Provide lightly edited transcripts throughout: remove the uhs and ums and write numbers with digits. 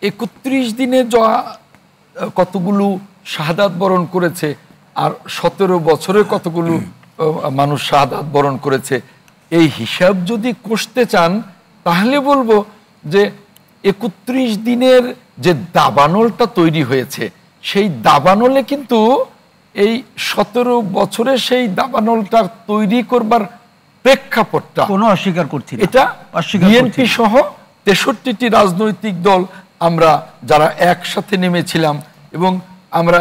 31 দিনে কতগুলো শাহাদাত বরণ করেছে, আর 17 বছরে কতগুলো মানুষ শাহাদাত বরণ করেছে, এই হিসাব যদি কষতে চান তাহলে বলবো যে 31 দিনের যে দাবানলটা তৈরি হয়েছে, সেই দাবানলে কিন্তু এই 17 বছরে সেই দাবানলটা তৈরি করবার প্রেক্ষাপটটা কোনো অস্বীকার করছি না, এটা বিএনপি সহ 63টি রাজনৈতিক দল আমরা যারা একসাথে নেমেছিলাম এবং আমরা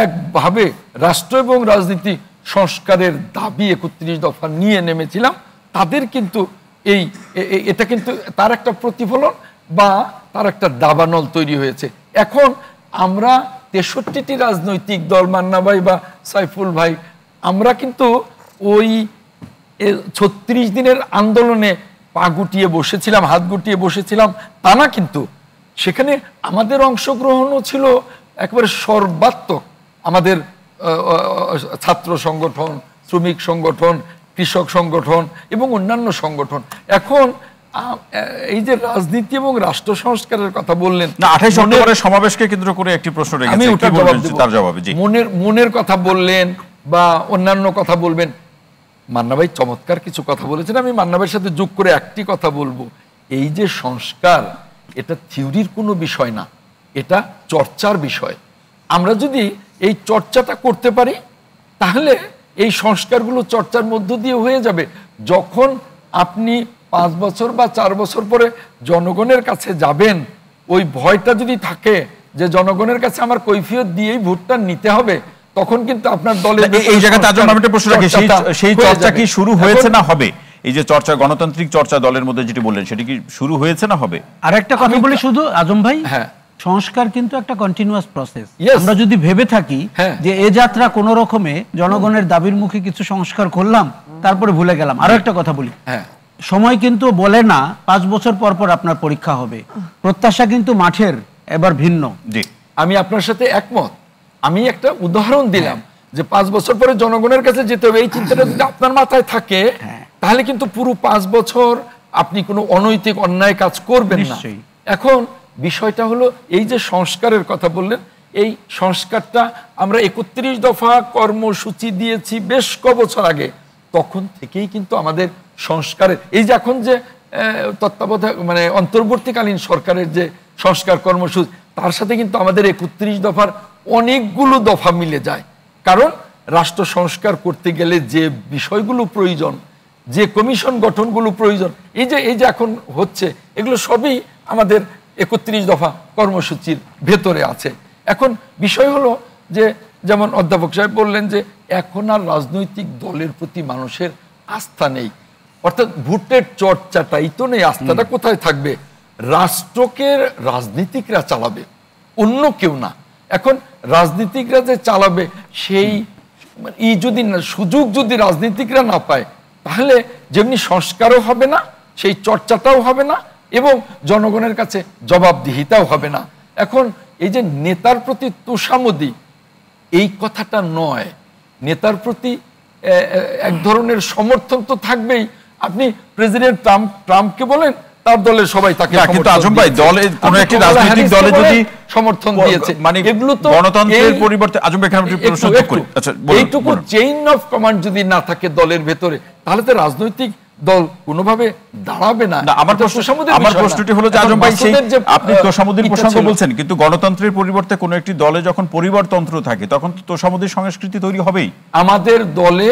একভাবে রাষ্ট্র এবং রাজনীতি সংস্কারের দাবি 31 দফা নিয়ে নেমেছিলাম, তাদের কিন্তু এটা কিন্তু তার একটা প্রতিফলন বা তার একটা দাবানল তৈরি হয়েছে। এখন আমরা 63টি রাজনৈতিক দল, মান্না ভাই বা সাইফুল ভাই, আমরা কিন্তু ওই 36 দিনের আন্দোলনে পা গুটিয়ে বসেছিলাম, হাত গুটিয়ে বসেছিলাম তা না, কিন্তু সেখানে আমাদের অংশগ্রহণও ছিল একেবারে সর্বাত্মক। আমাদের ছাত্র সংগঠন, শ্রমিক সংগঠন, কৃষক সংগঠন এবং অন্যান্য সংগঠন। এখন এই যে রাজনীতি এবং রাষ্ট্র সংস্কারের কথা বললেন, 28 অক্টোবরের সমাবেশকে কেন্দ্র করে একটি প্রশ্ন রেখেছি, আমি ওটা জবাব দেব, তার জবাবে জি। মনের কথা বললেন বা অন্যান্য কথা বলবেন, মান্না ভাই চমৎকার কিছু কথা বলেছেন, আমি মান্না ভাইয়ের সাথে যোগ করে একটি কথা বলবো। এই যে সংস্কার, এটা থিওরির কোনো বিষয় না, এটা চর্চার বিষয়। আমরা যদি এই চর্চাটা করতে পারি তাহলে এই সংস্কারগুলো চর্চার মধ্য দিয়ে হয়ে যাবে। যখন আপনি 5 বছর বা 4 বছর পরে জনগণের কাছে যাবেন, ওই ভয়টা যদি থাকে যে জনগণের কাছে আমার কৈফিয়ত দিয়েই ভোটটা নিতে হবে, তখন কিন্তু আপনার দলের এই জায়গাতে প্রশ্ন রাখি, সেই চর্চা কি শুরু হয়েছে না হবে? এই যে চর্চা, গণতান্ত্রিক চর্চা দলের মধ্যে যেটি বললেন, সেটি কি শুরু হয়েছে না হবে? আর একটা কথা বলি শুধু আজম ভাই, হ্যাঁ, সংস্কার কিন্তু একটা কন্টিনিউয়াস প্রসেস। আমরা যদি ভেবে থাকি যে এই যাত্রা কোন রকমে জনগণের দাবির মুখে কিছু সংস্কার করলাম তারপরে ভুলে গেলাম, আরো একটা কথা বলি, সময় কিন্তু বলে না 5 বছর পর পর আপনার পরীক্ষা হবে, প্রত্যাশা কিন্তু মাঠের এবার ভিন্ন। জি, আমি আপনার সাথে একমত। আমি একটা উদাহরণ দিলাম যে 5 বছর পরে জনগণের কাছে যেতে হবে, এই চিন্তাটা যদি আপনার মাথায় থাকে তাহলে কিন্তু পুরো 5 বছর আপনি কোনো অনৈতিক অন্যায় কাজ করবেন না। এখন বিষয়টা হলো এই যে সংস্কারের কথা বললেন, এই সংস্কারটা আমরা 31 দফা কর্মসূচি দিয়েছি বেশ কবছর আগে, তখন থেকেই কিন্তু আমাদের সংস্কারের এই যে এখন যে তত্ত্বাবধায়ক মানে অন্তর্বর্তীকালীন সরকারের যে সংস্কার কর্মসূচি, তার সাথে কিন্তু আমাদের 31 দফার অনেকগুলো দফা মিলে যায়। কারণ রাষ্ট্র সংস্কার করতে গেলে যে বিষয়গুলো প্রয়োজন, যে কমিশন গঠনগুলো প্রয়োজন, এই যে এখন হচ্ছে, এগুলো সবই আমাদের 31 দফা কর্মসূচির ভেতরে আছে। এখন বিষয় হলো যে যেমন অধ্যাপক সাহেব বললেন যে এখন আর রাজনৈতিক দলের প্রতি মানুষের আস্থা নেই, অর্থাৎ ভোটের চর্চাটাই তো নেই, আস্থাটা কোথায় থাকবে? রাষ্ট্রকে রাজনীতিকরা চালাবে, অন্য কেউ না। এখন রাজনীতিকরা যে চালাবে সেই যদি সুযোগ যদি রাজনীতিকরা না পায়, তাহলে যেমনি সংস্কারও হবে না, সেই চর্চাটাও হবে না এবং জনগণের কাছে জবাবদিহিতাও হবে না। এখন এই যে নেতার প্রতি তোষামোদী, এই কথাটা নয়, নেতার প্রতি এক ধরনের সমর্থন তো থাকবেই। আপনি প্রেসিডেন্ট ট্রাম্পকে বলেন, তার দলের সবাই তাকে, কিন্তু আজম ভাই দলে কোন একটি রাজনৈতিক দলে যদি সমর্থন দিয়েছে, মানে এগুলো তো গণতন্ত্রের পরিবর্তে, আজম ভাই এখানে প্রশ্ন করি, আচ্ছা এইটুকু চেইন অফ কমান্ড যদি না থাকে দলের ভেতরে, তাহলে তো রাজনৈতিক দল কোনোভাবে দাঁড়াবে না। আমার প্রশ্নটি হলো যে আজম ভাই, আপনি তোষামোদীর প্রসঙ্গ বলছেন, কিন্তু গণতন্ত্রের পরিবর্তে কোনো একটি দলে যখন পরিবারতন্ত্র থাকে তখন তো তোষামোদীর সংস্কৃতি তৈরি হবেই। আমাদের দলে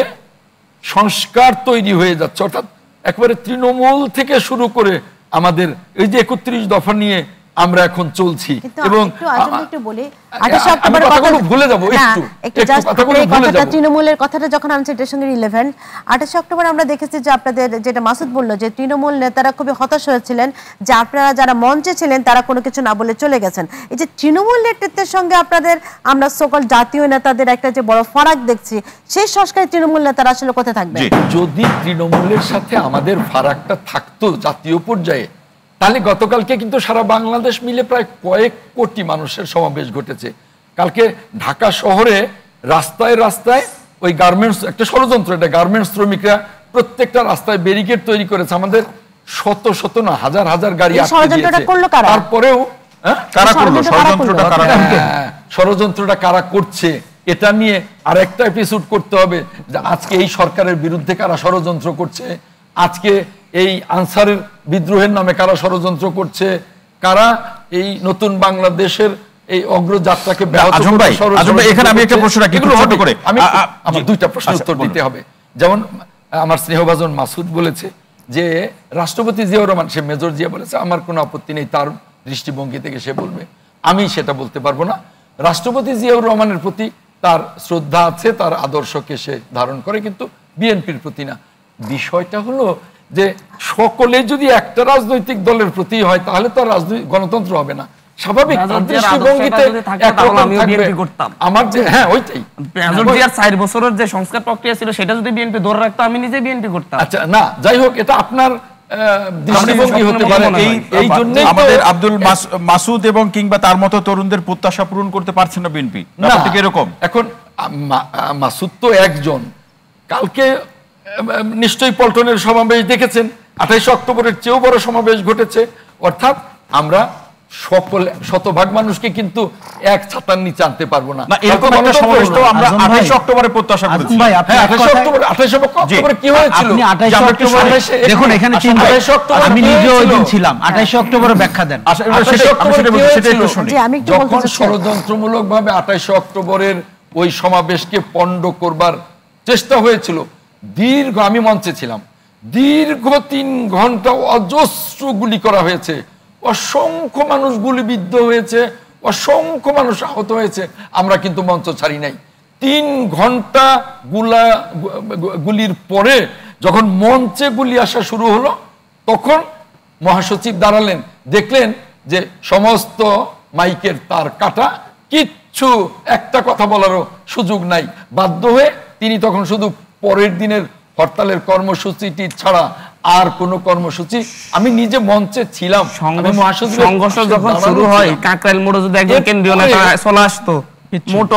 সংস্কার তৈরি হয়ে যাচ্ছে, অর্থাৎ একবারে তৃণমূল থেকে শুরু করে আমাদের এই যে 31 দফা নিয়ে আমরা এখন চলছি। এবং ভুলে যাবো তৃণমূলের কথাটা যখন আনছে, এটার সঙ্গে রিলেভেন্ট। 28 অক্টোবর আমরা দেখেছি যে আপনাদের, যেটা মাসুদ বললো, যে তৃণমূল নেতারা খুবই হতাশ হয়েছিলেন যে আপনারা যারা মঞ্চে ছিলেন তারা কোনো কিছু না বলে চলে গেছেন। এই যে তৃণমূল নেতৃত্বের সঙ্গে আপনাদের, আমরা সকল জাতীয় নেতাদের একটা যে বড় ফারাক দেখছি, সেই সংস্কারে তৃণমূল নেতারা আসলে কোথায় থাকবে? যদি তৃণমূলের সাথে আমাদের ফারাকটা থাকতো জাতীয় পর্যায়ে, তাহলে গতকালকে কিন্তু সারা বাংলাদেশ মিলে প্রায় কয়েক কোটি মানুষের সমাবেশ ঘটেছে। কালকে ঢাকা শহরে রাস্তায় রাস্তায় ওই গার্মেন্টস, একটা ষড়যন্ত্র, এটা গার্মেন্টস শ্রমিকরা প্রত্যেকটা রাস্তায় ব্যারিকেড তৈরি করেছে, আমাদের শত শত না হাজার হাজার গাড়ি আটকে দিয়েছে। তারপরেও ষড়যন্ত্রটা কারা করছে এটা নিয়ে আর একটা এপিসোড করতে হবে যে আজকে এই সরকারের বিরুদ্ধে কারা ষড়যন্ত্র করছে, আজকে এই আনসারের বিদ্রোহের নামে কারা ষড়যন্ত্র করছে, কারা এই নতুন বাংলাদেশের এই অগ্রযাত্রাকে ব্যাহত করতে। এখানে আমি একটা প্রশ্ন রাখি ছোট করে, আমি দুইটা প্রশ্নের উত্তর দিতে হবে। যেমন আমার স্নেহভাজন মাসুদ বলেছে যে রাষ্ট্রপতি জিয়াউর রহমান, সে মেজর জিয়া বলেছে আমার কোনো আপত্তি নেই, তার দৃষ্টিভঙ্গি থেকে সে বলবে, আমি সেটা বলতে পারবো না। রাষ্ট্রপতি জিয়াউর রহমানের প্রতি তার শ্রদ্ধা আছে, তার আদর্শকে সে ধারণ করে, কিন্তু বিএনপির প্রতি না। বিষয়টা হলো যে সকলে যদি একটা রাজনৈতিক দলের প্রতি হয় তাহলে তো রাজনৈতিক গণতন্ত্র হবে না। স্বাভাবিক দৃষ্টিভঙ্গিতে আমার যে হ্যাঁ ওইটাই 4 বছরের যে সংস্কার প্রক্রিয়া ছিল সেটা যদি বিএনপি ধরে রাখতো আমি নিজে বিএনপি করতাম। আচ্ছা না, যাই হোক, এটা আপনার দৃষ্টিভঙ্গি হতে পারে। এই জন্য আমাদের আব্দুল মাসুদ এবং কিংবা তার মতো তরুণদের প্রত্যাশা পূরণ করতে পারছে না বিএনপি, ব্যাপারটা কি এরকম? এখন মাসুদ তো একজন, কালকে নিশ্চয়ই পল্টনের সমাবেশ দেখেছেন, 28 অক্টোবরের চেয়েও বড় সমাবেশ ঘটেছে। অর্থাৎ আমরা সকল শতভাগ মানুষকে কিন্তু এক ছাতার নিচে আনতে পারবো না। এরকম একটা সমাবেশ তো আমরা 28 অক্টোবরে প্রত্যাশা করেছি। ভাই আপনি 28 অক্টোবরে কি হয়েছিল? আপনি 28 অক্টোবরে দেখুন, এখানে 28 অক্টোবর আমি নিজে ওই দিন ছিলাম। 28 অক্টোবরে ব্যাখ্যা দেন। যখন ষড়যন্ত্রমূলকভাবে 28 অক্টোবরের ওই সমাবেশকে পণ্ড করবার চেষ্টা হয়েছিল, দীর্ঘ, আমি মঞ্চে ছিলাম, দীর্ঘ 3 ঘন্টা অজস্র গুলি করা হয়েছে, অসংখ্য মানুষ গুলিবিদ্ধ হয়েছে, অসংখ্য মানুষ আহত হয়েছে, আমরা কিন্তু মঞ্চ ছাড়ি নাই। 3 ঘন্টা গুলির পরে যখন মঞ্চে গুলি আসা শুরু হলো তখন মহাসচিব দাঁড়ালেন, দেখলেন যে সমস্ত মাইকের তার কাটা, কিচ্ছু একটা কথা বলারও সুযোগ নাই। বাধ্য হয়ে তিনি তখন শুধু পরের দিনের হরতালের কর্মসূচিটি ছাড়া আর কোন কর্মসূচি, আমি নিজে মঞ্চে ছিলাম। সংঘর্ষ যখন শুরু হয় কাকরাইল মোড়ে যদি একজন কেন্দ্রীয় নেতা চলে আসতো, মোটো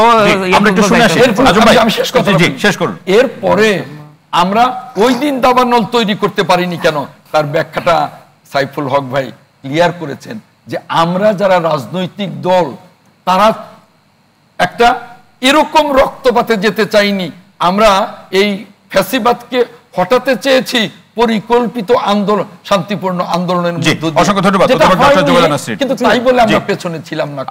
এরপরে আমরা ওই দিন দাবানল তৈরি করতে পারিনি কেন, তার ব্যাখ্যাটা সাইফুল হক ভাই ক্লিয়ার করেছেন যে আমরা যারা রাজনৈতিক দল তারা একটা এরকম রক্তপাতে যেতে চাইনি। আমরা এই ফ্যাসিবাদকে হটাতে চেয়েছি পরিকল্পিত আন্দোলন, শান্তিপূর্ণ আন্দোলনের মধ্যে দিয়ে। অসংখ্য ধন্যবাদ। কিন্তু তাই বলে আমরা পেছনে ছিলাম না।